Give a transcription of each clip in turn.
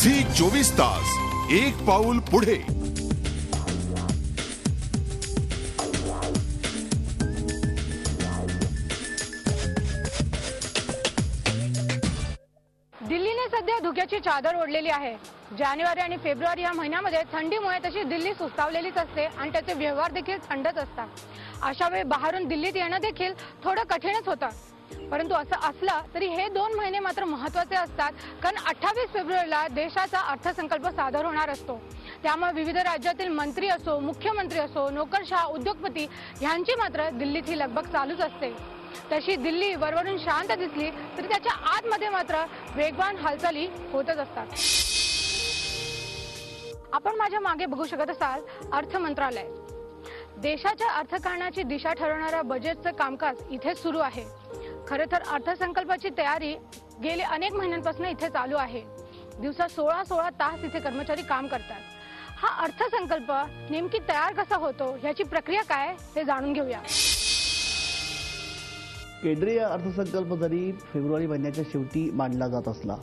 Zee 24 तास एक पाऊल पुढे। दिल्लीने सध्या धुक्याची चादर ओढलेली आहे। जानेवारी आणि फेब्रुवारी या महिन्यामध्ये थंडीमुळे तशी दिल्ली सुस्तावलेलीच असते आणि त्याचे व्यवहार देखील थंडच असतात। अशा वेळी बाहेरून दिल्लीत येणं देखील थोडं कठीणच होतं। परंतु असं असलं तरी हे 2 महिने मात्र महत्त्वाचे असतात, कारण 28 फेब्रुवारीला देशाचा अर्थसंकल्प सादर होणार असतो। त्यामुळे विविध राज्यातील मंत्री असो, मुख्यमंत्री असो, नोकरशाह, उद्योगपती यांची मात्र दिल्लीत ही लगबग चालूच असते। तशी दिल्ली वरवरून शांत दिसली तरी त्याच्या आतमध्ये मात्र वेगवान हालचाली होतच असतात। आपण माझ्या मागे बघू शकत असाल अर्थ मंत्रालय। देशाच्या अर्थकारणाची दिशा ठरवणाऱ्या बजेटचं कामकाज इथे सुरू आहे। खरं तर अर्थसंकल्पाची तयारी गेले अनेक महिन्यांपासून इथे चालू आहे। दिवसा 16 तास इथे कर्मचारी काम करतात। हा अर्थसंकल्प नेमकी तयार कसा होतो, याची प्रक्रिया काय हे जाणून घेऊया। केंद्रीय अर्थसंकल्प जरी फेब्रुवारी महिन्याच्या शेवटी मांडला जात असला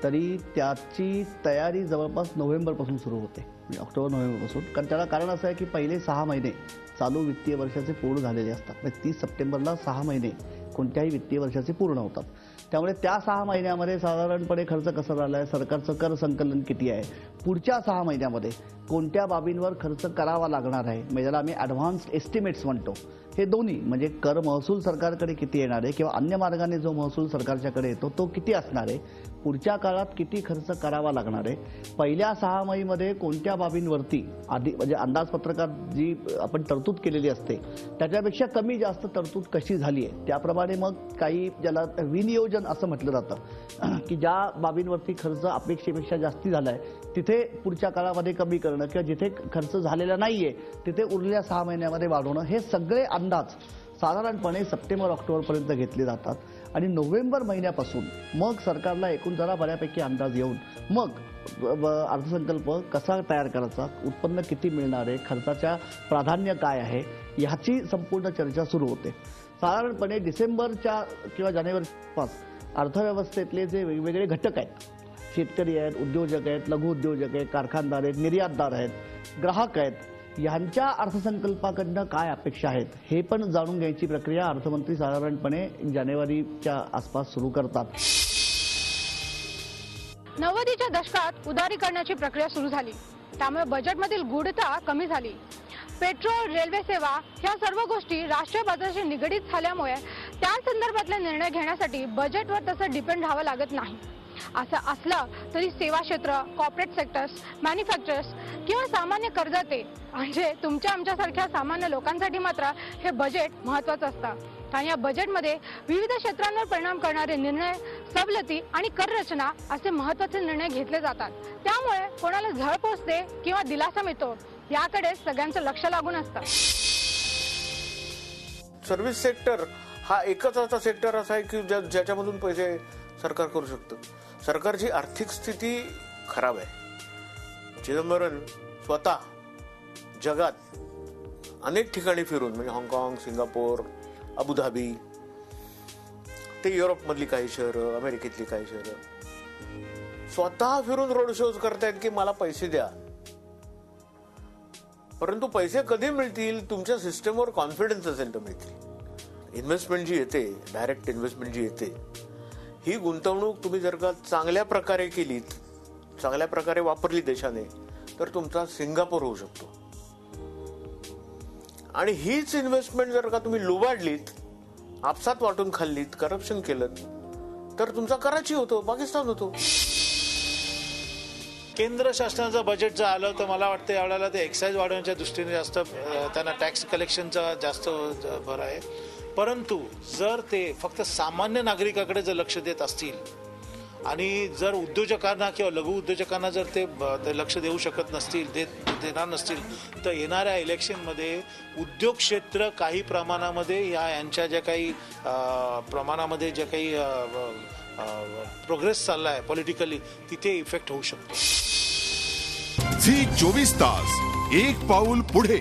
तरी त्याची तयारी जवळपास नोव्हेंबरपासून सुरू होते, म्हणजे ऑक्टोबर नोव्हेंबरपासून। कारण त्याला कारण असं आहे की पहिले 6 महिने चालू वित्तीय वर्षाचे पूर्ण झालेले असतात, म्हणजे 30 सप्टेंबरला 6 महिने कोणत्याही वित्तीय वर्षाचे पूर्ण होतात। त्यामुळे त्या 6 महिन्यामध्ये साधारणपणे खर्च कसा झाला आहे, सरकारचं कर संकलन किती आहे, पुढच्या 6 महिन्यामध्ये कोणत्या बाबींवर खर्च करावा लागणार आहे, म्हणजे ज्याला आम्ही ॲडव्हान्स्ड एस्टिमेट्स म्हणतो, हे दोन्ही म्हणजे कर महसूल सरकारकडे किती येणार आहे किंवा अन्य मार्गाने जो महसूल सरकारच्याकडे येतो तो किती असणार आहे, पुढच्या काळात किती खर्च करावा लागणार आहे, पहिल्या 6 महिन्यामध्ये कोणत्या बाबींवरती आधी म्हणजे अंदाजपत्रकात जी आपण तरतूद केलेली असते त्याच्यापेक्षा कमी जास्त तरतूद कशी झाली आहे, त्याप्रमाणे मग काही ज्याला विनियोजन असं म्हटलं जातं की ज्या बाबींवरती खर्च अपेक्षेपेक्षा जास्ती झाला आहे तिथे पुढच्या काळामध्ये कमी करणं किंवा जिथे खर्च झालेला नाहीये तिथे उरलेल्या 6 महिन्यामध्ये वाढवणं, हे सगळे अंदाज साधारणपणे सप्टेंबर ऑक्टोबरपर्यंत घेतले जातात। आणि नोव्हेंबर महिन्यापासून मग सरकारला एकूण जरा बऱ्यापैकी अंदाज येऊन मग अर्थसंकल्प कसा तयार करायचा, उत्पन्न किती मिळणार आहे, खर्चाच्या प्राधान्य काय आहे, ह्याची संपूर्ण चर्चा सुरू होते। साधारणपणे डिसेंबरच्या किंवा जानेवारीपासून अर्थव्यवस्थेतले जे वेगवेगळे घटक आहेत, शेतकरी आहेत, उद्योजक आहेत, लघु उद्योजक आहेत, कारखानदार आहेत, निर्यातदार आहेत, ग्राहक आहेत, यांच्या अर्थसंकल्पाकडनं काय अपेक्षा आहेत हे पण जाणून घ्यायची प्रक्रिया अर्थमंत्री साधारणपणे जानेवारीच्या आसपास सुरू करतात। 90च्या दशकात उदारीकरणाची प्रक्रिया सुरू झाली, त्यामुळे बजेटमधील गूढता कमी झाली। पेट्रोल, रेल्वे सेवा ह्या सर्व गोष्टी राष्ट्रीय बाजाराशी निगडीत झाल्यामुळे त्या संदर्भातले निर्णय घेण्यासाठी बजेटवर तसं डिपेंड राहावं लागत नाही। असं असलं तरी सेवा क्षेत्र, कॉर्पोरेट सेक्टर्स, मॅन्युफॅक्चरर्स किंवा सामान्य करदाते म्हणजे तुमच्या आमच्यासारख्या सामान्य लोकांसाठी मात्र हे बजेट महत्त्वाचं असतं। कारण या बजेटमध्ये विविध क्षेत्रांवर परिणाम करणारे निर्णय, सवलती आणि कर रचना असे महत्त्वाचे निर्णय घेतले जातात। त्यामुळे कोणाला झळ पोचते किंवा दिलासा मिळतो याकडे सगळ्यांचं लक्ष लागून असतं। सर्व्हिस सेक्टर हा एकच असा सेक्टर असा आहे की ज्याच्यामधून पैसे सरकार करू शकतं। सरकारची आर्थिक स्थिती खराब आहे। चिदंबरम स्वतः जगात अनेक ठिकाणी फिरून, म्हणजे हाँगकाँग, सिंगापूर, अबुधाबी, ते युरोपमधली काही शहरं, अमेरिकेतली काही शहरं, स्वतः फिरून रोड शोज करतायत की मला पैसे द्या। परंतु पैसे कधी मिळतील, तुमच्या सिस्टमवर कॉन्फिडन्स असेल तर मिळतील। इन्व्हेस्टमेंट जी येते, डायरेक्ट इन्व्हेस्टमेंट जी येते, ही गुंतवणूक तुम्ही जर का चांगल्या प्रकारे केलीत, चांगल्या प्रकारे वापरली देशाने, तर तुमचा सिंगापूर होऊ शकतो। आणि हीच इन्व्हेस्टमेंट जर का तुम्ही लुबाडलीत, आपसात वाटून खाल्लीत, करप्शन केलं, तर तुमचा कराची होतो, पाकिस्तान होतो। केंद्र शासनाचं बजेट जर आलं तर मला वाटतं यावेळेला ते एक्साईज वाढवण्याच्या दृष्टीने जास्त त्यांना टॅक्स कलेक्शनचा जास्त भर आहे। परंतु जर ते फक्त सामान्य नागरिकाकडे जर लक्ष देत असतील आणि जर उद्योजकांना किंवा लघु उद्योजकांना जर ते लक्ष देऊ शकत नसतील, देणार नसतील, तर येणाऱ्या इलेक्शनमध्ये उद्योग क्षेत्र काही प्रमाणामध्ये यांच्या ज्या काही प्रमाणामध्ये जे काही प्रोग्रेस चालला आहे पॉलिटिकली, तिथे इफेक्ट होऊ शकतो। झी 24 तास एक पाऊल पुढे।